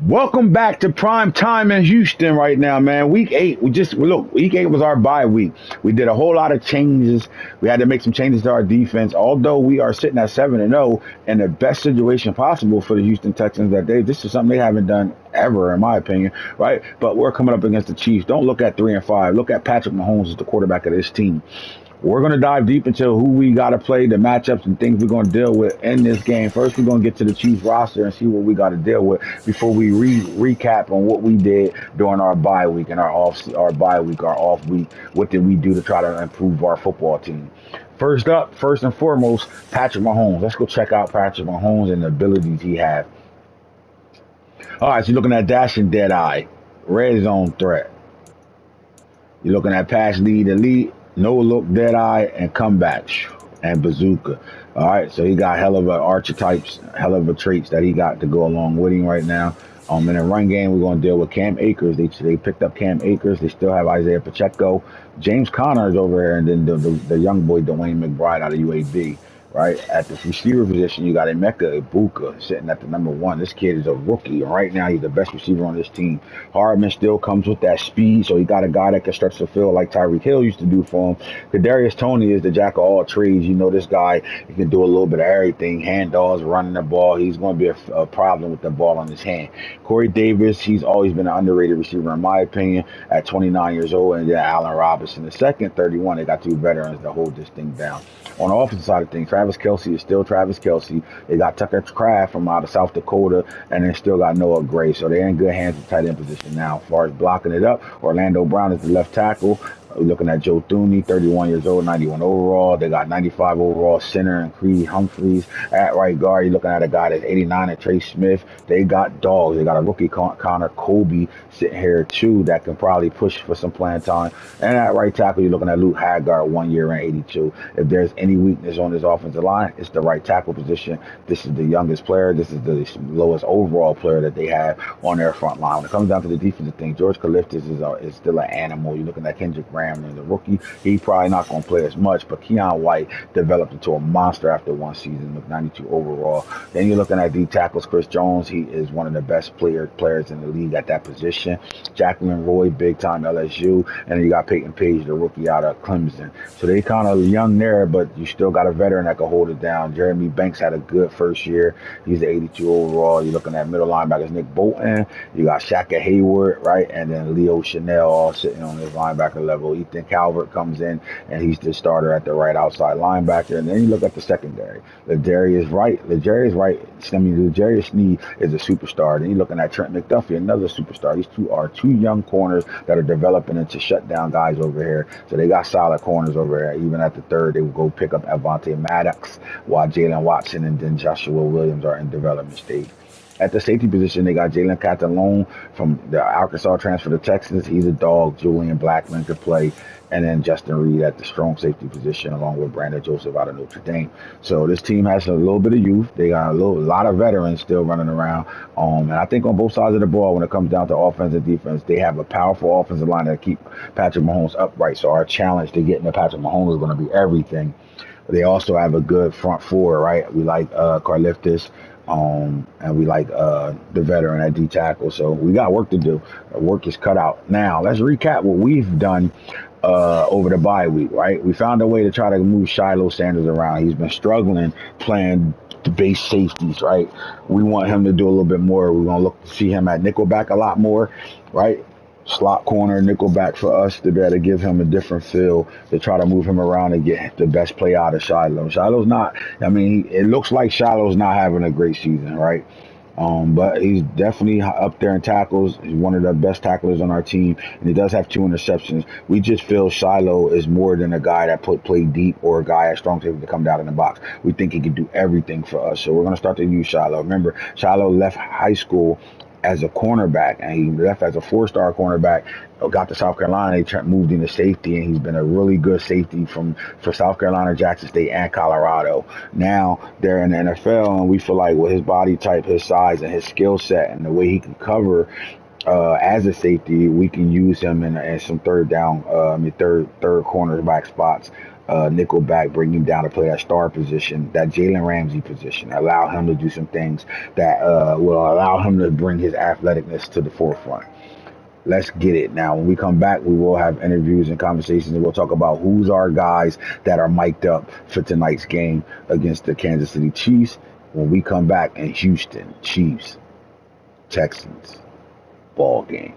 Welcome back to prime time in Houston right now, man. Week 8, week 8 was our bye week. We did a whole lot of changes. We had to make some changes to our defense. Although we are sitting at 7-0 in the best situation possible for the Houston Texans that this is something they haven't done ever, in my opinion, right? But we're coming up against the Chiefs. Don't look at 3-5. Look at Patrick Mahomes as the quarterback of this team. We're going to dive deep into who we got to play, the matchups, and things we're going to deal with in this game. First, we're going to get to the Chiefs roster and see what we got to deal with before we recap on what we did during our bye week and our off week. What did we do to try to improve our football team? First and foremost, Patrick Mahomes. Let's go check out Patrick Mahomes and the abilities he has. All right, so you're looking at dashing dead eye, red zone threat. You're looking at pass lead elite, no look dead eye, and comeback and bazooka. All right, so he got hell of a archetypes, hell of a traits that he got to go along with him right now. In the run game, we're going to deal with Cam Akers. They picked up Cam Akers. They still have Isaiah Pacheco, James Conner is over here, and then the young boy Dwayne McBride out of UAB. Right at the receiver position, you got Emeka Ibuka sitting at the number 1. This kid is a rookie. Right now, he's the best receiver on this team. Hardman still comes with that speed, so he got a guy that can stretch the field like Tyreek Hill used to do for him. Kadarius Toney is the jack of all trades. You know this guy, he can do a little bit of everything. Handoffs, running the ball. He's going to be a problem with the ball on his hand. Corey Davis, he's always been an underrated receiver in my opinion at 29 years old. And then Allen Robinson, the second, 31. They got 2 veterans to hold this thing down. On the offensive side of things, Travis Kelce is still Travis Kelce. They got Tucker Kraft from out of South Dakota, and they still got Noah Gray. So they're in good hands at tight end position now. As far as blocking it up, Orlando Brown is the left tackle. We're looking at Joe Thuney, 31 years old, 91 overall. They got 95 overall center and Creed Humphreys at right guard. You're looking at a guy that's 89 and Trey Smith. They got dogs. They got a rookie Connor Colby sitting here too that can probably push for some playing time. And at right tackle, you're looking at Luke Haggard, 1 year and 82. If there's any weakness on this offensive line, it's the right tackle position. This is the youngest player. This is the lowest overall player that they have on their front line. When it comes down to the defensive thing, George Kalifdis is still an animal. You're looking at Kendrick Graham as a rookie. He probably not going to play as much, but Keon White developed into a monster after one season with 92 overall. Then you're looking at D tackles. Chris Jones, he is one of the best players in the league at that position. Jacqueline Roy, big time LSU, and then you got Peyton Page, the rookie out of Clemson. So they kind of young there, but you still got a veteran that can hold it down. Jeremy Banks had a good first year. He's an 82 overall. You're looking at middle linebackers Nick Bolton. You got Shaka Hayward, right, and then Leo Chanel all sitting on his linebacker level. Ethan Calvert comes in, and he's the starter at the right outside linebacker. And then you look at the secondary. L'Jarius Wright. L'Jarius Sneed is a superstar. Then you're looking at Trent McDuffie, another superstar. These two are 2 young corners that are developing into shutdown guys over here. So they got solid corners over here. Even at the third, they will go pick up Avante Maddox, while Jalen Watson and then Joshua Williams are in development stage. At the safety position, they got Jalen Catalone from the Arkansas transfer to Texas. He's a dog. Julian Blackman could play. And then Justin Reed at the strong safety position, along with Brandon Joseph out of Notre Dame. So this team has a little bit of youth. They got a lot of veterans still running around. And I think on both sides of the ball, when it comes down to offense and defense, they have a powerful offensive line that keep Patrick Mahomes upright. So our challenge to getting to Patrick Mahomes is going to be everything. They also have a good front four, right? We like Karliftis. And we like the veteran at D tackle. So we got work to do. Work is cut out. Now let's recap what we've done over the bye week, right? We found a way to try to move Shiloh Sanders around. He's been struggling playing the base safeties, right? We want him to do a little bit more. We're gonna look to see him at nickelback a lot more, right? Slot corner, nickelback for us to be able to give him a different feel to try to move him around and get the best play out of Shiloh. Shiloh's not, it looks like Shiloh's not having a great season, right? But he's definitely up there in tackles. He's one of the best tacklers on our team, and he does have 2 interceptions. We just feel Shiloh is more than a guy that play deep or a guy at strong safety to come down in the box. We think he can do everything for us, so we're going to start to use Shiloh. Remember, Shiloh left high school as a cornerback, and he left as a 4-star cornerback, got to South Carolina, they moved into safety, and he's been a really good safety for South Carolina, Jackson State, and Colorado. Now they're in the NFL, and we feel like with his body type, his size, and his skill set, and the way he can cover as a safety, we can use him in some third cornerback spots nickel back, bring him down to play that star position, that Jalen Ramsey position. Allow him to do some things that will allow him to bring his athleticness to the forefront. Let's get it. Now, when we come back, we will have interviews and conversations, and we'll talk about who's our guys that are mic'd up for tonight's game against the Kansas City Chiefs. When we come back in Houston, Chiefs, Texans, ball game.